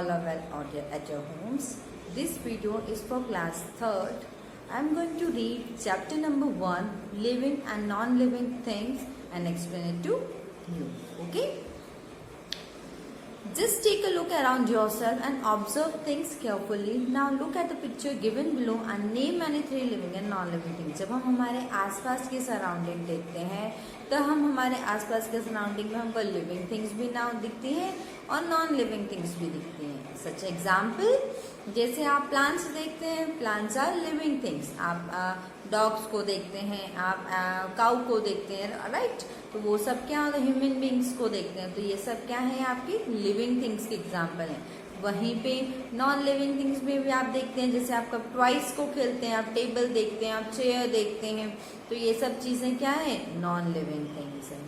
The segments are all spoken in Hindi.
all are well at your homes. This video is for class 3rd. I am going to read chapter number 1, living and non-living things, and explain it to you. Okay? Just take a look around yourself and observe things carefully. Now look at the picture given below and name any 3 living and non-living things. जब हम हमारे आसपास के सराउंडिंग देखते हैं तो हम हमारे आसपास के सराउंडिंग में हमको लिविंग थिंग्स भी ना दिखती हैं और नॉन लिविंग थिंग्स भी दिखती हैं. सच एग्जाम्पल, जैसे आप प्लांट्स देखते हैं, प्लांट्स आर लिविंग थिंग्स. आप डॉग्स को देखते हैं, आप काऊ को देखते हैं, राइट? तो वो सब क्या होता है, ह्यूमन बींग्स को देखते हैं. तो ये सब क्या है, आपकी लिविंग थिंग्स के एग्जाम्पल हैं. वहीं पे नॉन लिविंग थिंग्स में भी आप देखते हैं, जैसे आप कब टॉयज को खेलते हैं, आप टेबल देखते हैं, आप चेयर देखते हैं. तो ये सब चीजें क्या है, नॉन लिविंग थिंग्स हैं.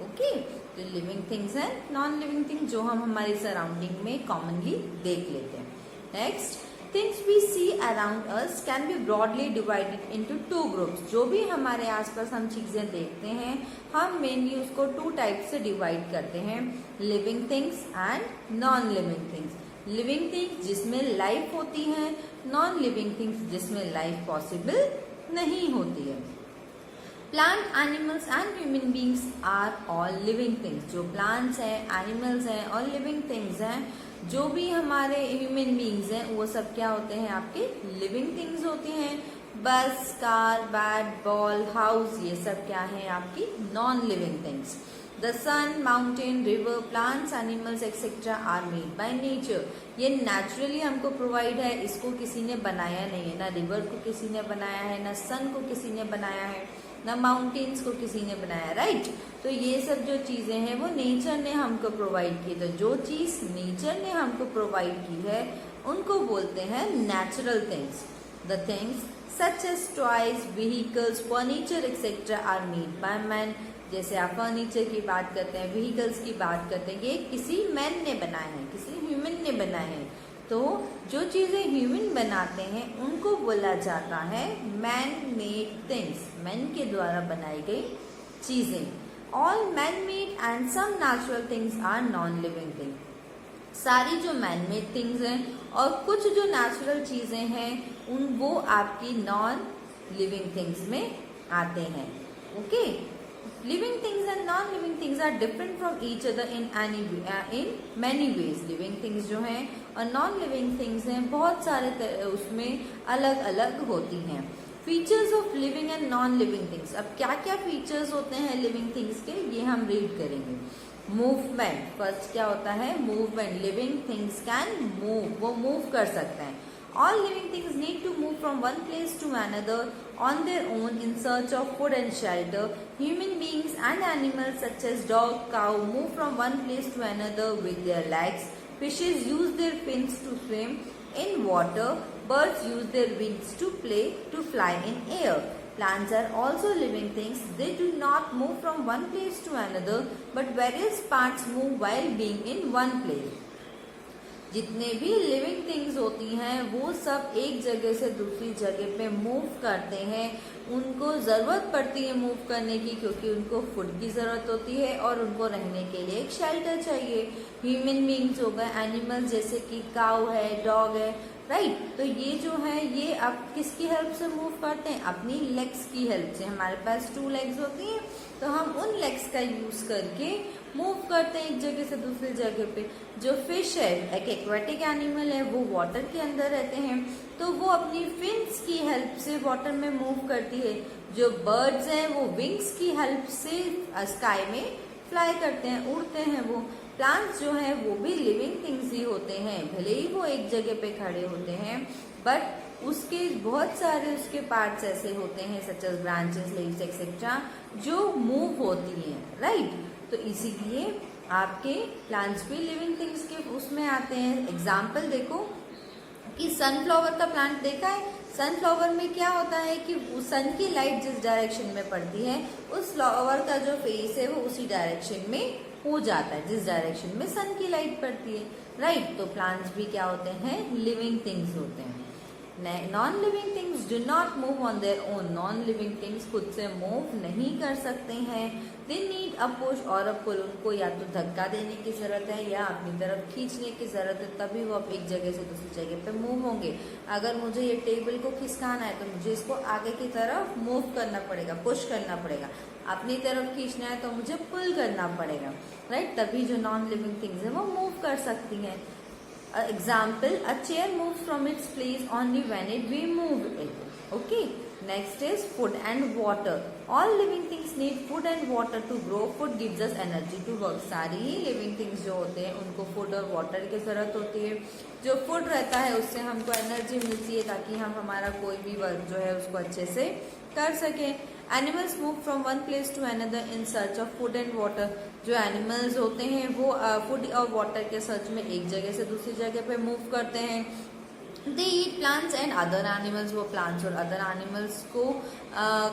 ओके, तो लिविंग थिंग्स हैं, नॉन लिविंग थिंग्स जो हम हमारे सराउंडिंग में कॉमनली देख लेते हैं. Next, things we see around us can be broadly divided into 2 groups. जो भी हमारे आसपास हम चीजें देखते हैं, हम मेनली उसको 2 टाइप से डिवाइड करते हैं, living things and non living things. Living things जिसमें लाइफ होती है, नॉन लिविंग थिंग्स जिसमें लाइफ पॉसिबल नहीं होती है. Plant, animals and human beings are all living things. जो प्लांट्स हैं, एनिमल्स हैं और लिविंग थिंग्स हैं, जो भी हमारे ह्यूमन बींग्स हैं, वो सब क्या होते हैं, आपके लिविंग थिंग्स होती हैं. बस, कार, बैट, बॉल, हाउस, ये सब क्या है, आपकी non living things. The sun, mountain, river, plants, animals etcetera are made by nature. ये नेचुरली हमको प्रोवाइड है, इसको किसी ने बनाया नहीं है. ना रिवर को किसी ने बनाया है, ना सन को किसी ने बनाया है, ना माउंटेन्स को किसी ने बनाया, राइट? तो ये सब जो चीजें हैं वो नेचर ने हमको प्रोवाइड की. तो जो चीज नेचर ने हमको प्रोवाइड की है उनको बोलते हैं natural things. The things such as toys, vehicles, furniture etcetera are made by man. जैसे आप फर्नीचर की बात करते हैं, व्हीकल्स की बात करते हैं, ये किसी मैन ने बनाए हैं, किसी ह्यूमन ने बनाए हैं. तो जो चीजें ह्यूमन बनाते हैं उनको बोला जाता है मैन मेड थिंग्स, मैन के द्वारा बनाई गई चीजें. All man made and some natural things are non living things. सारी जो मैन मेड थिंग्स हैं और कुछ जो नेचुरल चीजें हैं वो आपकी नॉन लिविंग थिंग्स में आते हैं. Okay, living things and non-living things are different from each other in many ways. living things जो हैं और non-living things हैं, बहुत सारे उसमें अलग अलग होती हैं. Features of living and non living things. अब क्या क्या फीचर्स होते हैं लिविंग थिंग्स के, ये हम रीड करेंगे. मूवमेंट, फर्स्ट क्या होता है, movement. Living things can move, वो मूव कर सकते हैं. All living things need to move from one place to another on their own in search of food and shelter. Human beings and animals such as dog, cow move from one place to another with their legs. Fishes use their fins to swim in water. Birds use their wings to fly in air. Plants are also living things. They do not move from one place to another, but various parts move while being in one place. जितने भी लिविंग थिंग्स होती हैं वो सब एक जगह से दूसरी जगह पे मूव करते हैं. उनको ज़रूरत पड़ती है मूव करने की, क्योंकि उनको फूड की ज़रूरत होती है और उनको रहने के लिए एक शेल्टर चाहिए. ह्यूमन बींग्स हो गए, एनिमल्स जैसे कि काऊ है, डॉग है, राइट? तो ये जो है ये अब किसकी हेल्प से मूव करते हैं, अपनी लेग्स की हेल्प से. हमारे पास 2 लेग्स होती हैं, तो हम उन लेग्स का यूज करके मूव करते हैं एक जगह से दूसरी जगह पे. जो फिश है, एक एक्वेटिक एनिमल है, वो वाटर के अंदर रहते हैं, तो वो अपनी फिन्स की हेल्प से वाटर में मूव करती है. जो बर्ड्स हैं वो विंग्स की हेल्प से स्काई में फ्लाई करते हैं, उड़ते हैं वो. प्लांट्स जो है वो भी लिविंग थिंग्स ही होते हैं, भले ही वो एक जगह पे खड़े होते हैं, बट उसके बहुत सारे उसके पार्ट्स ऐसे होते हैं such as branches, leaves etcetera, जो मूव होती हैं, राइट? तो इसीलिए आपके प्लांट्स भी लिविंग थिंग्स के उसमें आते हैं. एग्जाम्पल देखो कि सनफ्लावर का प्लांट देखा है. सनफ्लावर में क्या होता है कि सन की लाइट जिस डायरेक्शन में पड़ती है उस फ्लावर का जो फेस है वो उसी डायरेक्शन में हो जाता है जिस डायरेक्शन में सन की लाइट पड़ती है, राइट? तो प्लांट्स भी क्या होते हैं, लिविंग थिंग्स होते हैं. Non living things do not move on their own, non living things खुद से मूव नहीं कर सकते हैं। दे नीड अ पुश और अ पुल, उनको या तो धक्का देने की जरूरत है या अपनी तरफ खींचने की जरूरत है, तभी वो अब एक जगह से दूसरी जगह पे मूव होंगे। अगर मुझे ये टेबल को खिसकाना है तो मुझे इसको आगे की तरफ मूव करना पड़ेगा, पुश करना पड़ेगा। अपनी तरफ खींचना है तो मुझे पुल करना पड़ेगा, राइट? तभी जो नॉन लिविंग थिंग्स है वो मूव कर सकती हैं। Example, a chair moves from its place only when we move it. Okay. Next is food and water. All living things need food and water to grow. Food gives us energy to work. सारी ही living things जो होते हैं उनको food और water की जरूरत होती है। जो food रहता है उससे हमको energy मिलती है ताकि हम हमारा कोई भी वर्क जो है उसको अच्छे से कर सकें। Animals move from one place to another in search of food and water. जो एनिमल्स होते हैं वो फूड और वाटर के सर्च में एक जगह से दूसरी जगह पे मूव करते हैं। They eat plants and other animals, वो प्लांट्स और अदर एनिमल्स को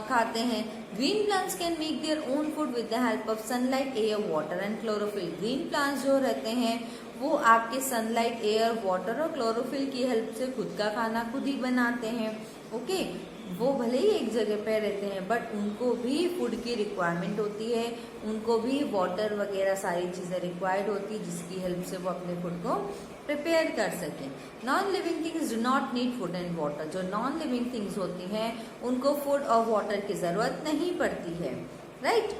खाते हैं। Green plants can make their own food with the help of sunlight, air, water and chlorophyll. Green plants जो रहते हैं वो आपके सनलाइट, एयर, वाटर और क्लोरोफिल की हेल्प से खुद का खाना खुद ही बनाते हैं। ओके, वो भले ही एक जगह पे रहते हैं बट उनको भी फूड की रिक्वायरमेंट होती है, उनको भी वाटर वगैरह सारी चीज़ें रिक्वायर्ड होती है जिसकी हेल्प से वो अपने फूड को प्रिपेयर कर सकें। Non living things do not need food and water. जो नॉन लिविंग थिंग्स होती हैं उनको फूड और वाटर की ज़रूरत नहीं पड़ती है, राइट?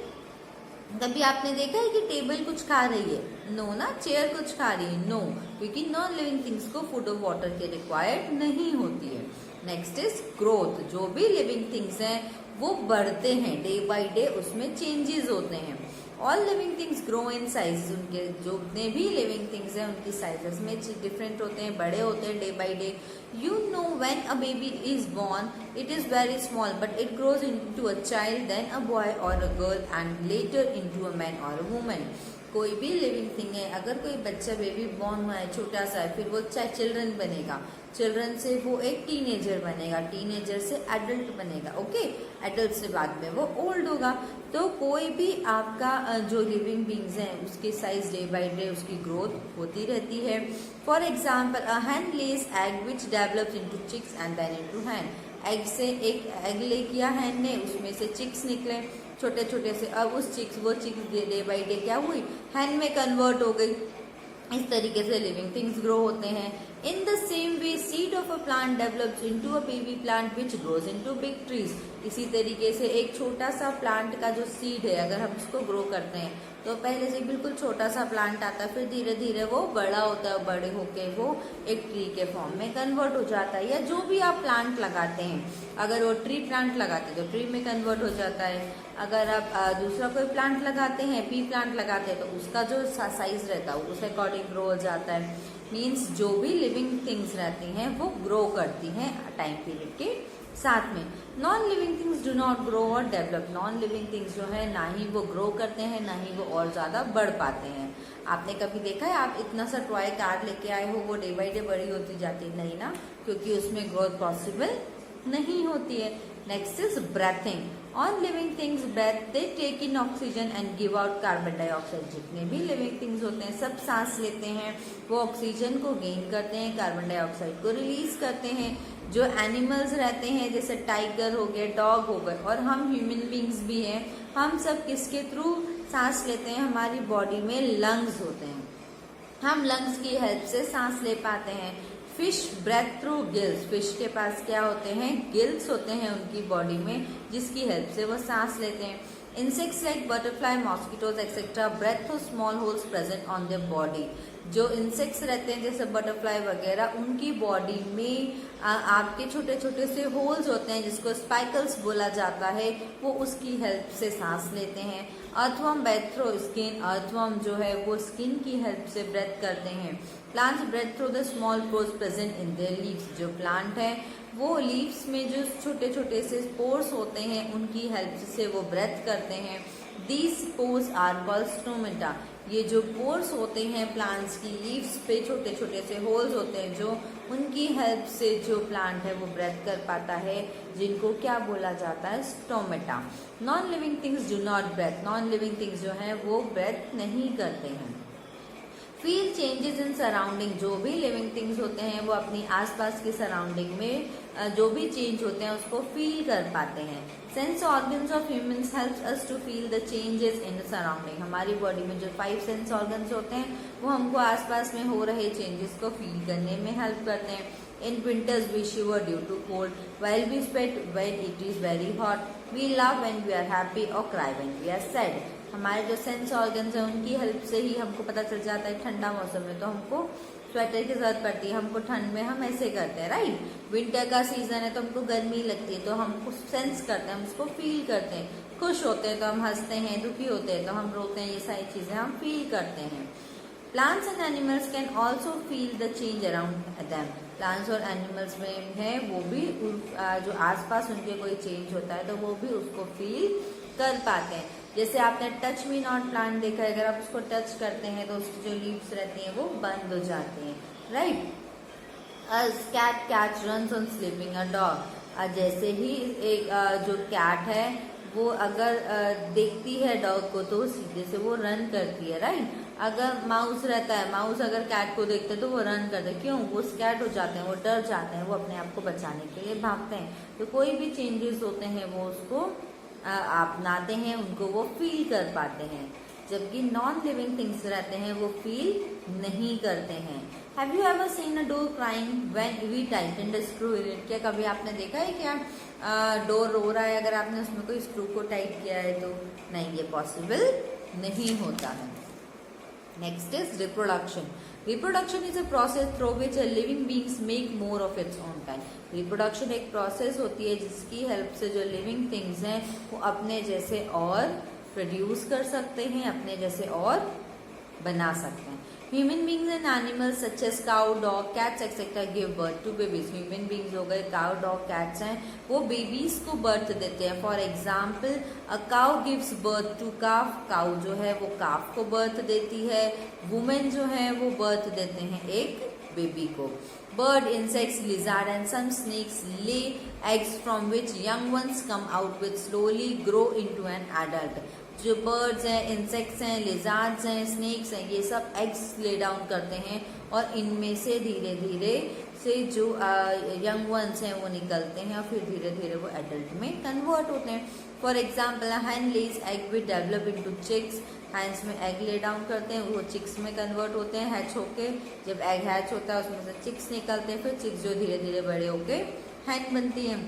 कभी आपने देखा है कि टेबल कुछ खा रही है? नो ना। चेयर कुछ खा रही है? नो, क्योंकि नॉन लिविंग थिंग्स को फूड और वाटर की रिक्वायर्ड नहीं होती है। Next is growth. जो भी लिविंग थिंग्स हैं वो बढ़ते हैं, डे बाय डे उसमें चेंजेस होते हैं। All living things grow in size. उनके जो जितने भी लिविंग थिंग्स हैं उनकी साइजेस में डिफरेंट होते हैं, बड़े होते हैं day by day. You know when a baby is born it is very small but it grows into a child, then a boy और a girl and later into a man और अ वुमन। कोई भी लिविंग थिंग है, अगर कोई बच्चा बेबी बॉर्न हुआ है छोटा सा है, फिर वो चाहे चिल्ड्रन बनेगा, चिल्ड्रन से वो एक टीनेजर बनेगा, टीनेजर से एडल्ट बनेगा, ओके, एडल्ट से बाद में वो ओल्ड होगा। तो कोई भी आपका जो लिविंग बींग्स हैं उसकी साइज डे बाय डे उसकी ग्रोथ होती रहती है। For example, a hen lays egg which develops into chicks and then into hen. Egg से एक एग ले किया हैन ने, उसमें से चिक्स निकले छोटे छोटे से, अब वो चिक्स डे बाय डे क्या हुई, हैन में कन्वर्ट हो गई। इस तरीके से लिविंग थिंग्स ग्रो होते हैं। In the same way seed of a plant develops into a baby plant which grows into big trees. इसी तरीके से एक छोटा सा प्लांट का जो सीड है अगर हम उसको ग्रो करते हैं तो पहले से बिल्कुल छोटा सा प्लांट आता है, फिर धीरे धीरे वो बड़ा होता है, बड़े होके वो एक ट्री के फॉर्म में कन्वर्ट हो जाता है। या जो भी आप प्लांट लगाते हैं, अगर वो ट्री प्लांट लगाते हैं तो ट्री में कन्वर्ट हो जाता है। अगर आप दूसरा कोई प्लांट लगाते हैं, पी प्लांट लगाते हैं, तो उसका जो साइज रहता है उस अकॉर्डिंग ग्रो हो जाता है। मीन्स जो भी लिविंग थिंग्स रहती हैं वो ग्रो करती हैं टाइम पीरियड के साथ में। Non living things do not grow और डेवलप। नॉन लिविंग थिंग्स जो है ना ही वो ग्रो करते हैं ना ही वो और ज़्यादा बढ़ पाते हैं। आपने कभी देखा है आप इतना सा टॉय कार लेके आए हो वो डे बाई डे बड़ी होती जाती है? नहीं ना, क्योंकि उसमें ग्रोथ पॉसिबल नहीं होती है। Next is breathing. On living things breathe, they take in oxygen and give out carbon dioxide. जितने भी लिविंग थिंग्स होते हैं सब सांस लेते हैं, वो ऑक्सीजन को गेन करते हैं, कार्बन डाइऑक्साइड को रिलीज करते हैं। जो एनिमल्स रहते हैं जैसे टाइगर हो गए, डॉग हो गए, और हम ह्यूमन बींग्स भी हैं, हम सब किसके थ्रू सांस लेते हैं? हमारी बॉडी में लंग्स होते हैं, हम लंग्स की हेल्प से सांस ले पाते हैं। Fish breathe through gills. Fish के पास क्या होते हैं? गिल्स होते हैं उनकी बॉडी में, जिसकी हेल्प से वो सांस लेते हैं। Insects like butterfly, mosquitoes etcetera breathe through small holes present on their body. जो इंसेक्ट्स रहते हैं जैसे बटरफ्लाई वगैरह, उनकी बॉडी में आपके छोटे छोटे से होल्स होते हैं जिसको स्पाइकल्स बोला जाता है, वो उसकी हेल्प से सांस लेते हैं। Earthworm breathe through skin. Earthworm जो है वो स्किन की हेल्प से ब्रेथ करते हैं। Plants breathe through the small pores present in their leaves. जो प्लांट है वो लीव्स में जो छोटे छोटे से स्पोर्स होते हैं उनकी हेल्प से वो ब्रेथ करते हैं। These pores are called stomata. ये जो पोर्स होते हैं प्लांट्स की लीव्स पे छोटे छोटे से होल्स होते हैं, जो उनकी हेल्प से जो प्लांट है वो ब्रेथ कर पाता है, जिनको क्या बोला जाता है? Stomata. Non living things do not breathe. Non living things जो है वो ब्रेथ नहीं करते हैं। Feel changes in surrounding. जो भी लिविंग थिंग्स होते हैं वो अपनी आसपास की सराउंडिंग में जो भी चेंज होते हैं उसको फील कर पाते हैं। Sense organs of humans helps us to feel the changes in the surrounding. हमारी बॉडी में जो 5 सेंस ऑर्गन्स होते हैं वो हमको आसपास में हो रहे चेंजेस को फील करने में हेल्प करते हैं। In winters we shiver due to cold, while we sweat when it is very hot. We laugh when we are happy or cry when we are sad. हमारे जो सेंस ऑर्गन्स हैं उनकी हेल्प से ही हमको पता चल जाता है ठंडा मौसम में तो हमको स्वेटर की जरूरत पड़ती है, हमको ठंड में हम ऐसे करते हैं, राइट। विंटर का सीजन है तो हमको गर्मी लगती है तो हमको सेंस करते हैं, हम उसको फील करते हैं। खुश होते हैं तो हम हंसते हैं, दुखी होते हैं तो हम रोते हैं, ये सारी चीजें हम फील करते हैं। Plants and animals can also feel the change around them. Plants और एनिमल्स में है वो भी जो आसपास उनके कोई चेंज होता है तो वो भी उसको फील कर पाते हैं। जैसे आपने टच मी नॉट प्लांट देखा है, अगर आप उसको टच करते हैं तो उसकी जो लीव्स रहती हैं वो बंद हो जाती हैं, right. Cat catch runs on sleeping a dog. जैसे ही एक जो कैट है वो अगर देखती है डॉग को तो सीधे से वो रन करती है, राइट। अगर माउस रहता है, माउस अगर कैट को देखते हैं तो वो रन करते हैं, क्यों? वो स्कैट हो जाते हैं, वो डर जाते हैं, वो अपने आप को बचाने के लिए भागते हैं। तो कोई भी चेंजेस होते हैं वो उसको अपनाते हैं, उनको वो फील कर पाते हैं, जबकि नॉन लिविंग थिंग्स रहते हैं वो फील नहीं करते हैं। Have you ever seen a door crying when we tighten the screw in it? क्या कभी आपने देखा है क्या डोर रो रहा है अगर आपने उसमें कोई स्क्रू को टाइट किया है तो? नहीं, ये पॉसिबल नहीं होता है। Next is reproduction. Reproduction is a process through which living beings make more of its own kind. Reproduction एक प्रोसेस होती है जिसकी हेल्प से जो लिविंग थिंग्स हैं वो अपने जैसे और प्रोड्यूस कर सकते हैं, अपने जैसे और बना सकते हैं। Human beings and animals such as cow, dog, cats etcetera give birth to babies. Human beings हो गए, काउ, डॉग, कैट्स हैं, वो बेबीज को बर्थ देते हैं। For example a cow gives birth to calf. Cow जो है वो काफ को बर्थ देती है। वुमेन जो है वो बर्थ देते हैं एक बेबी को। Bird, insects, lizard and some snakes lay eggs from which young ones come out which slowly grow into an adult. जो बर्ड्स हैं, इंसेक्ट्स हैं, लिजार्ड्स हैं, स्नेक्स हैं, ये सब एग्स ले डाउन करते हैं और इनमें से धीरे धीरे से जो यंग वंस हैं वो निकलते हैं और फिर धीरे धीरे वो एडल्ट में कन्वर्ट होते हैं। For example hen lays egg will develop into chicks. Hens में एग ले डाउन करते हैं, वो चिक्स में कन्वर्ट होते हैं हैच होके। जब एग हैच होता है उसमें से चिक्स निकलते हैं, फिर चिक्स जो धीरे धीरे बड़े होके हैन बनती हैं,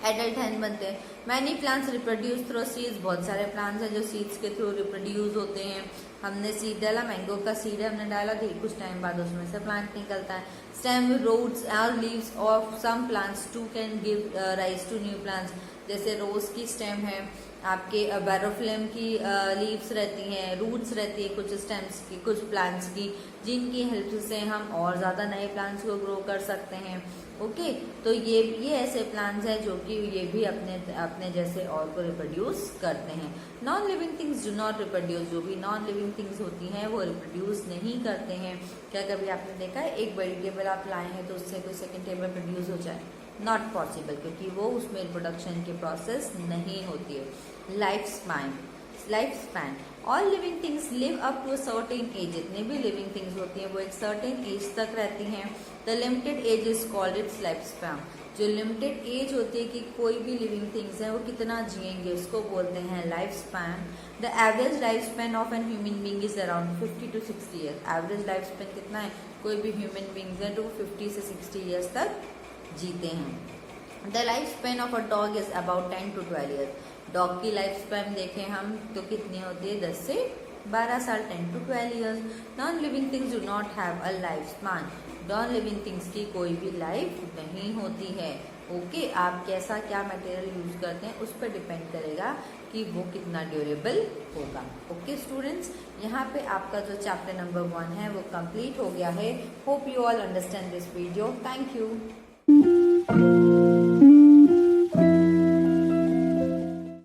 एडल्ट हैन बनते हैं। Many plants reproduce through seeds. बहुत सारे प्लांट्स हैं जो सीड्स के थ्रू रिप्रोड्यूस होते हैं। हमने सीड डाला, मैंगो का सीड हमने डाला, कुछ टाइम बाद उसमें से प्लांट निकलता है। स्टेम, रूट्स और leaves of some plants too can give rise to new plants. जैसे रोज की स्टेम है, आपके बैरोफ्लेम की लीव्स रहती हैं, रूट्स रहती है कुछ स्टेम्स की, कुछ प्लांट्स की, जिनकी हेल्प से हम और ज़्यादा नए प्लांट्स को ग्रो कर सकते हैं। ओके, तो ये ऐसे प्लांट्स हैं जो कि ये भी अपने जैसे और को रिप्रोड्यूस करते हैं। Non living things do not reproduce. जो भी नॉन लिविंग थिंग्स होती हैं वो रिप्रोड्यूस नहीं करते हैं। क्या कभी आपने देखा है एक बड़ी टेबल आप लाए हैं तो उससे कोई सेकेंड टेबल प्रोड्यूस हो जाए? नॉट पॉसिबल, क्योंकि वो उसमें रिप्रोडक्शन की प्रोसेस नहीं होती है। Life span all living things live up to a certain age. जितने भी लिविंग थिंग्स होती हैं वो एक सर्टेन एज तक रहती हैं। The limited age is called its life span. जो लिमिटेड एज होती है कि कोई भी लिविंग थिंग्स हैं वो कितना जिएंगे उसको बोलते हैं life span. The average life span of an human being is around 50 to 60 years. Average life span कितना है? कोई भी ह्यूमन बींग्स हैं तो 50 से 60 ईयर्स तक जीते हैं। The life span of a dog is about 10 to 12 years. Dog की लाइफ स्पैन देखें हम तो कितनी होती है? 10 से 12 साल, 10 to 12 years. Non living things do not have a life span. Non living things की कोई भी लाइफ नहीं होती है। ओके, आप कैसा क्या मटेरियल यूज करते हैं उस पर डिपेंड करेगा कि वो कितना ड्यूरेबल होगा। ओके स्टूडेंट्स, यहाँ पे आपका जो चैप्टर नंबर 1 है वो कंप्लीट हो गया है। Hope you all understand this video. Thank you.